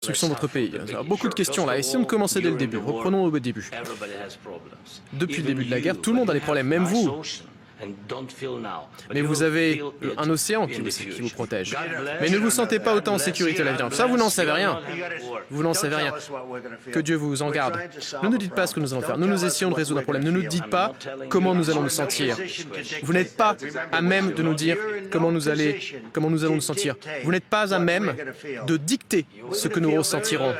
construction de votre pays. Alors, beaucoup de questions là. Essayons de commencer dès le début. Reprenons au début. Depuis le début de la guerre, tout le monde a des problèmes, même vous. Mais vous avez un océan qui vous protège. Mais ne vous sentez pas autant en sécurité à l'avenir. Ça, vous n'en savez rien. Vous n'en savez rien. Que Dieu vous en garde. Ne nous dites pas ce que nous allons faire. Nous essayons de résoudre un problème. Ne nous dites pas comment nous allons nous sentir. Vous n'êtes pas à même de nous dire comment nous allons nous sentir. Vous n'êtes pas à même de dicter ce que nous ressentirons.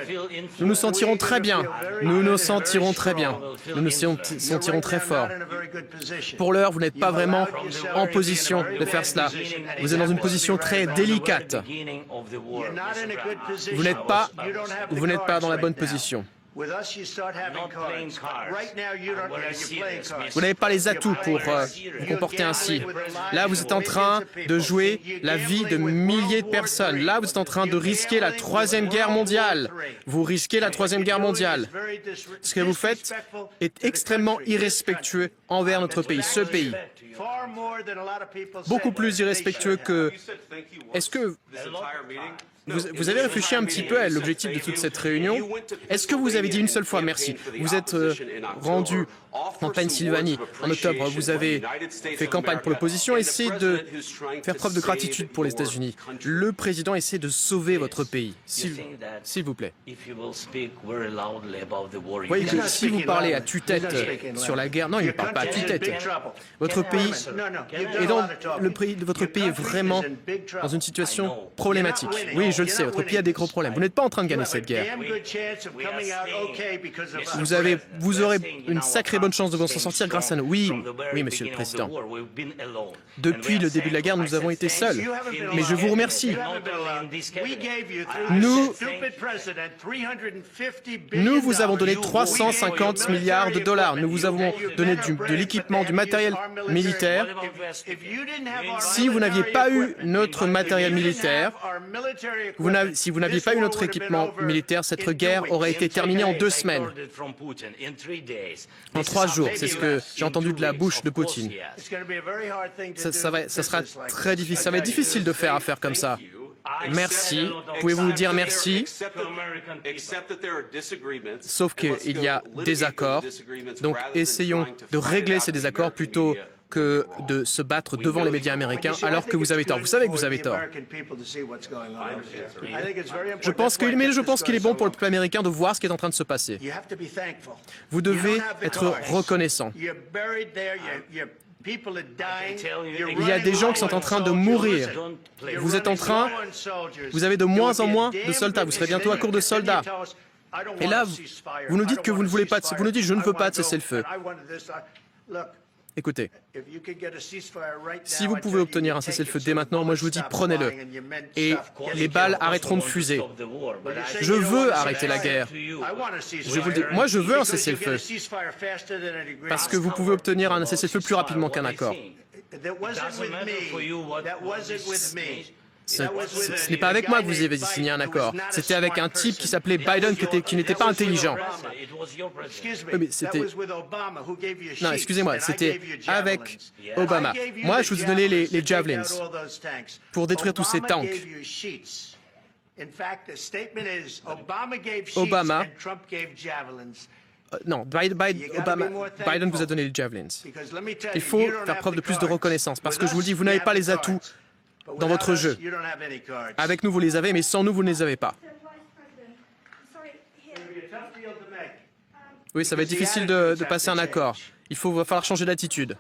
Nous nous sentirons très bien. Nous nous sentirons très bien. Nous nous sentirons très fort. Pour l'heure, vous n'êtes pas vraiment en position de faire cela. Vous êtes dans une position très délicate. Vous n'êtes pas dans la bonne position. Vous n'avez pas les atouts pour vous comporter ainsi. Là, vous êtes en train de jouer la vie de milliers de personnes. Là, vous êtes en train de risquer la Troisième Guerre mondiale. Vous risquez la Troisième Guerre mondiale. Ce que vous faites est extrêmement irrespectueux envers notre pays, ce pays. Beaucoup plus irrespectueux que... Est-ce que... Vous avez réfléchi un petit peu à l'objectif de toute cette réunion? Est-ce que vous avez dit une seule fois merci? Vous êtes rendu en Pennsylvanie en octobre, vous avez fait campagne pour l'opposition, essayez de faire preuve de gratitude pour les États-Unis. Le président essaie de sauver votre pays, s'il vous plaît. Vous voyez que si vous parlez à tue-tête sur la guerre, non, il ne parle pas à tue-tête. Votre pays est vraiment dans une situation problématique. Oui, je le sais, votre pays a des gros problèmes. Vous n'êtes pas en train de gagner cette guerre. Vous aurez une sacrée bonne chance de vous en sortir grâce à nous. Oui, Monsieur le Président. Depuis le début de la guerre, nous avons été seuls. Mais je vous remercie. Nous vous avons donné 350 milliards de dollars. Nous vous avons donné de l'équipement, du matériel militaire. Si vous n'aviez pas eu notre matériel militaire, si vous n'aviez pas eu notre équipement militaire, cette guerre aurait été terminée en 2 semaines. En 3 jours, c'est ce que j'ai entendu de la bouche de Poutine. Ça sera très difficile. Ça va être difficile de faire affaire comme ça. Merci. Pouvez-vous dire merci? Sauf qu'il y a des accords. Donc, essayons de régler ces désaccords plutôt que de se battre devant les médias américains alors que vous avez tort. Vous savez que vous avez tort. Je pense qu'il est bon pour le peuple américain de voir ce qui est en train de se passer. Vous devez être reconnaissant. Il y a des gens qui sont en train de mourir. Vous avez de moins en moins de soldats. Vous serez bientôt à court de soldats. Et là, vous nous dites que vous ne voulez pas de... Vous nous dites, je ne veux pas de cessez-le-feu. Écoutez, si vous pouvez obtenir un cessez-le-feu dès maintenant, moi je vous dis, prenez-le. Et les balles arrêteront de fuser. Je veux arrêter la guerre. Je vous le dis, moi je veux un cessez-le-feu. Parce que vous pouvez obtenir un cessez-le-feu plus rapidement qu'un accord. Ce n'est pas avec moi que vous avez signé un accord. C'était avec un type qui s'appelait Biden, qui n'était pas intelligent. Mais c'était... Non, excusez-moi, c'était avec Obama. Moi, je vous ai donné les Javelins pour détruire tous ces tanks. Obama... Non, Biden vous a donné les Javelins. Il faut faire preuve de plus de reconnaissance, parce que je vous le dis, vous n'avez pas les atouts dans votre jeu. Avec nous, vous les avez, mais sans nous, vous ne les avez pas. Oui, ça va être difficile de passer un accord. Va falloir changer d'attitude.